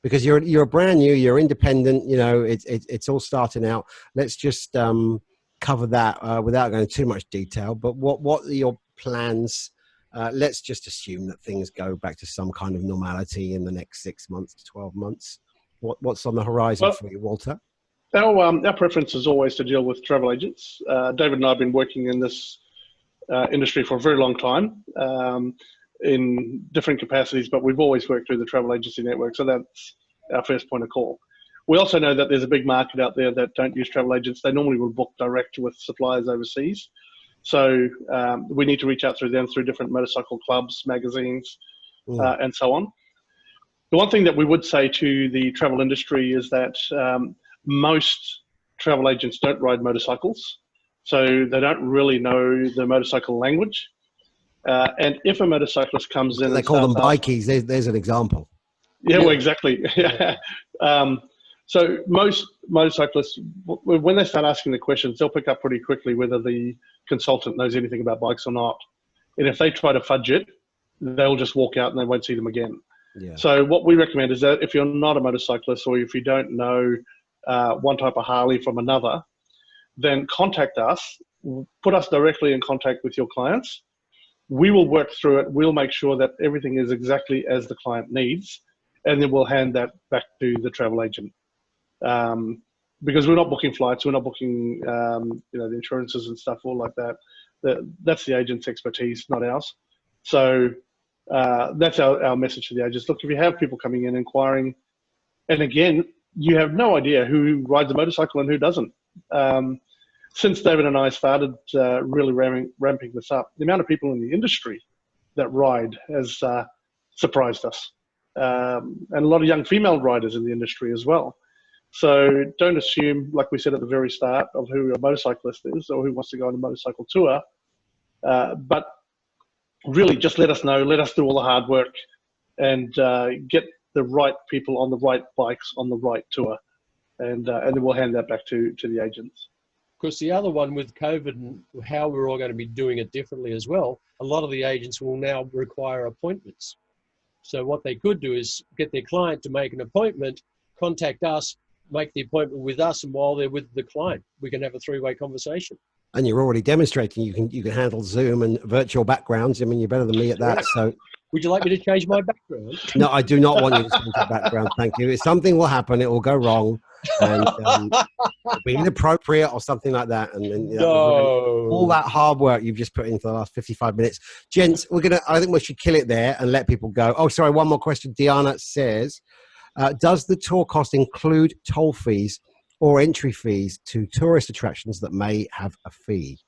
Because you're brand new, you're independent. You know, it's all starting out. Let's just cover that without going into too much detail. But what are your plans? Let's just assume that things go back to some kind of normality in the next 6 months to 12 months. What's on the horizon for you, Walter? Our preference is always to deal with travel agents. David and I have been working in this industry for a very long time in different capacities, but we've always worked through the travel agency network, so that's our first point of call. We also know that there's a big market out there that don't use travel agents. They normally will book direct with suppliers overseas. So we need to reach out through them, through different motorcycle clubs, magazines, and so on. The one thing that we would say to the travel industry is that most travel agents don't ride motorcycles, so they don't really know the motorcycle language. And if a motorcyclist comes in, they call them bikies. There's an example. Yeah, well, exactly. So most motorcyclists, when they start asking the questions, they'll pick up pretty quickly whether the consultant knows anything about bikes or not. And if they try to fudge it, they'll just walk out and they won't see them again. Yeah. So what we recommend is that if you're not a motorcyclist or if you don't know one type of Harley from another, then contact us, put us directly in contact with your clients. We will work through it. We'll make sure that everything is exactly as the client needs, and then we'll hand that back to the travel agent. Because we're not booking flights, we're not booking the insurances and stuff, all like that. That's the agent's expertise, not ours. So that's our message to the agents. Look, if you have people coming in inquiring, and again, you have no idea who rides a motorcycle and who doesn't. Since David and I started really ramping this up, the amount of people in the industry that ride has surprised us. And a lot of young female riders in the industry as well. So don't assume, like we said at the very start, of who a motorcyclist is or who wants to go on a motorcycle tour. But really just let us know, let us do all the hard work and get the right people on the right bikes on the right tour. And then we'll hand that back to the agents. Of course, the other one with COVID and how we're all going to be doing it differently as well, a lot of the agents will now require appointments. So what they could do is get their client to make an appointment, contact us, make the appointment with us, and while they're with the client, we can have a three-way conversation. And you're already demonstrating you can handle Zoom and virtual backgrounds. I mean, you're better than me at that. So, would you like me to change my background? No, I do not want you to change your background. Thank you. If something will happen, it will go wrong, and it'll be inappropriate or something like that. And then all that hard work you've just put into the last 55 minutes, gents. I think we should kill it there and let people go. Oh, sorry. One more question. Diana says, does the tour cost include toll fees or entry fees to tourist attractions that may have a fee?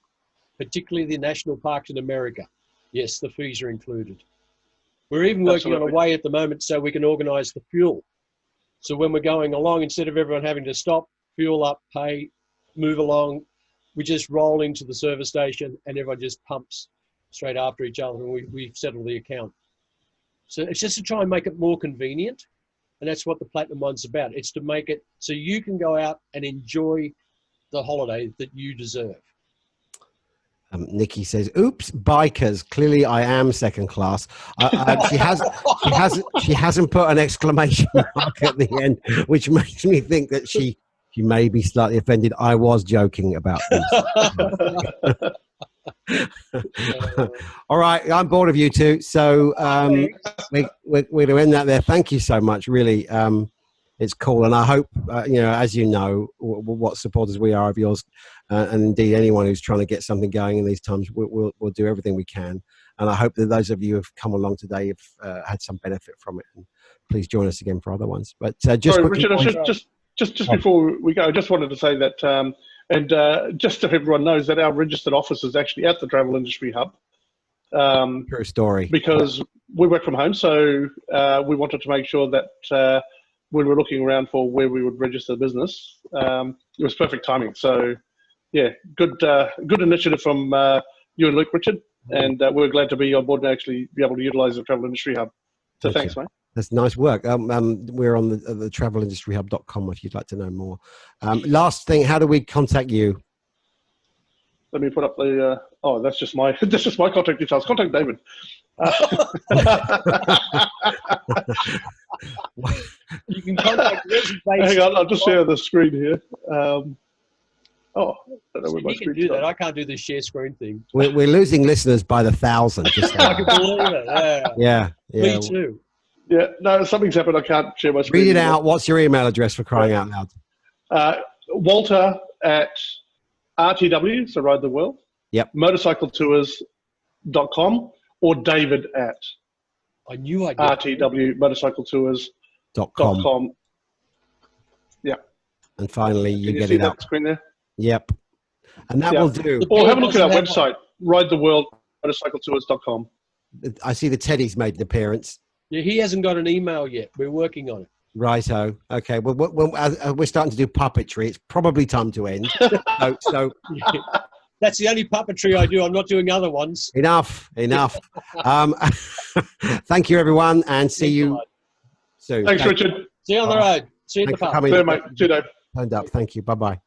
Particularly the national parks in America. Yes, the fees are included. We're even working on a way at the moment so we can organise the fuel. So when we're going along, instead of everyone having to stop, fuel up, pay, move along, we just roll into the service station and everyone just pumps straight after each other and we settle the account. So it's just to try and make it more convenient. And that's what the Platinum one's about. It's to make it so you can go out and enjoy the holiday that you deserve. Nikki says, "Oops, bikers. Clearly, I am second class." She hasn't put an exclamation mark at the end, which makes me think that she may be slightly offended. I was joking about this. All right, I'm bored of you two, so we're going to end that there. Thank you so much. Really, it's cool, and I hope as you know, what supporters we are of yours, and indeed anyone who's trying to get something going in these times, we'll do everything we can. And I hope that those of you who have come along today have had some benefit from it. And please join us again for other ones. But just sorry, quickly, Richard, just before we go, I just wanted to say that, just so everyone knows that our registered office is actually at the Travel Industry Hub. True story. Because we work from home, so we wanted to make sure that when we're looking around for where we would register the business, it was perfect timing. So, yeah, good initiative from you and Luke, Richard, and we're glad to be on board and actually be able to utilise the Travel Industry Hub. So thanks, mate. That's nice work. We're on the travelindustryhub.com if you'd like to know more. Last thing, how do we contact you? Let me put up the. That's just my contact details. Contact David. You can contact us. Hang on, I'll just share the screen here. I don't know where my You can do that. I can't do the share screen thing. We're losing listeners by the thousand. I can believe it. Yeah. Me too. Yeah, no, something's happened. I can't share my screen. Read it out. What's your email address for crying out loud? Walter at RTW, so Ride the World. Yep. Motorcycletours.com or David at RTWmotorcycletours.com. Yeah. And finally, you get see it that up. Screen there? Yep. And that will do. Or have a look at our website, ridetheworldmotorcycletours.com. I see the Teddy's made an appearance. Yeah, he hasn't got an email yet. We're working on it. Righto. Okay. Well, we're starting to do puppetry. It's probably time to end. so that's the only puppetry I do. I'm not doing other ones. Enough. Thank you, everyone, and see you soon. Thanks, Richard. See you on the road. See you at the pub. See you, mate. See you, Dave. Turned up. Thank you. Bye-bye.